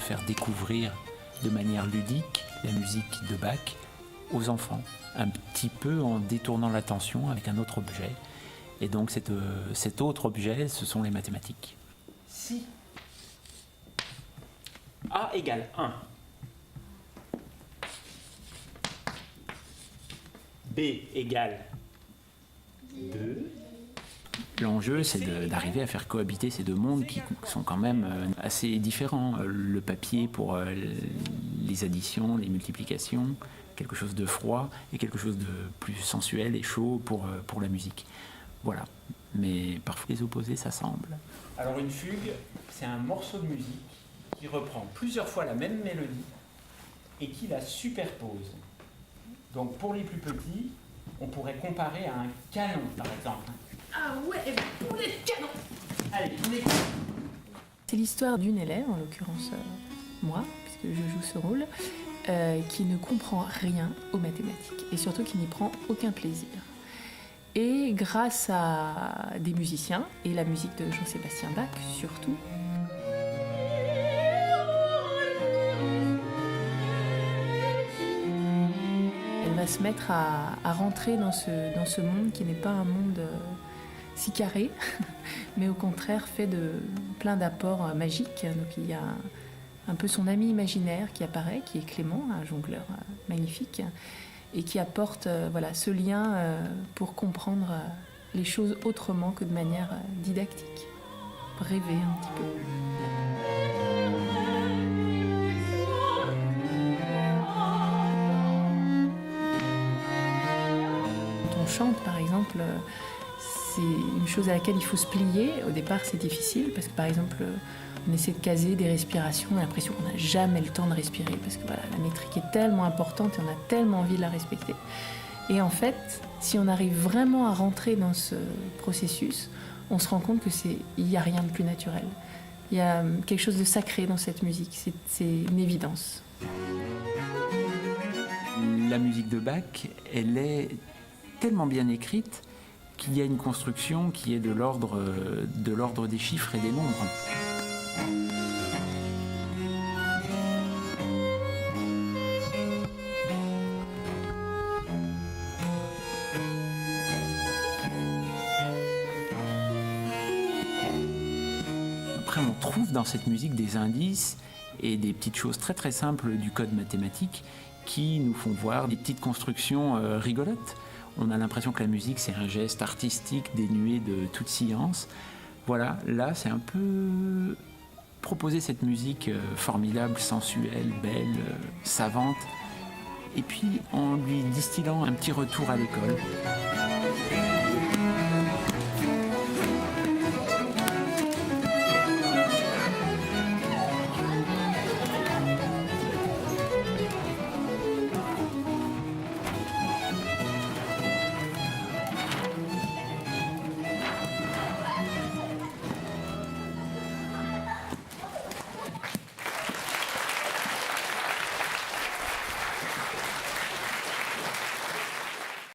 faire découvrir de manière ludique la musique de Bach aux enfants, un petit peu en détournant l'attention avec un autre objet. Et donc cet autre objet, ce sont les mathématiques. Si A égale 1, B égale 2. L'enjeu, c'est d'arriver à faire cohabiter ces deux mondes qui sont quand même assez différents. Le papier pour les additions, les multiplications, quelque chose de froid, et quelque chose de plus sensuel et chaud pour la musique. Voilà. Mais parfois les opposés s'assemblent. Alors une fugue, c'est un morceau de musique qui reprend plusieurs fois la même mélodie et qui la superpose. Donc pour les plus petits, on pourrait comparer à un canon, par exemple. Ah ouais, boulet de canon! Allez, on écoute. C'est l'histoire d'une élève, en l'occurrence moi, puisque je joue ce rôle, qui ne comprend rien aux mathématiques et surtout qui n'y prend aucun plaisir. Et grâce à des musiciens et la musique de Jean-Sébastien Bach surtout, elle va se mettre à rentrer dans ce monde qui n'est pas un monde si carré, mais au contraire fait de plein d'apports magiques. Donc il y a un peu son ami imaginaire qui apparaît, qui est Clément, un jongleur magnifique, et qui apporte ce lien pour comprendre les choses autrement que de manière didactique, rêver un petit peu. Quand on chante, par exemple, c'est une chose à laquelle il faut se plier. Au départ, c'est difficile parce que, par exemple, on essaie de caser des respirations, on a l'impression qu'on n'a jamais le temps de respirer parce que la métrique est tellement importante et on a tellement envie de la respecter. Et en fait, si on arrive vraiment à rentrer dans ce processus, on se rend compte qu'il n'y a rien de plus naturel. Il y a quelque chose de sacré dans cette musique, c'est une évidence. La musique de Bach, elle est tellement bien écrite qu'il y a une construction qui est de l'ordre des chiffres et des nombres. Après, on trouve dans cette musique des indices et des petites choses très très simples du code mathématique qui nous font voir des petites constructions rigolotes. On a l'impression que la musique, c'est un geste artistique dénué de toute science. Voilà, là, c'est un peu proposer cette musique formidable, sensuelle, belle, savante, et puis en lui distillant un petit retour à l'école.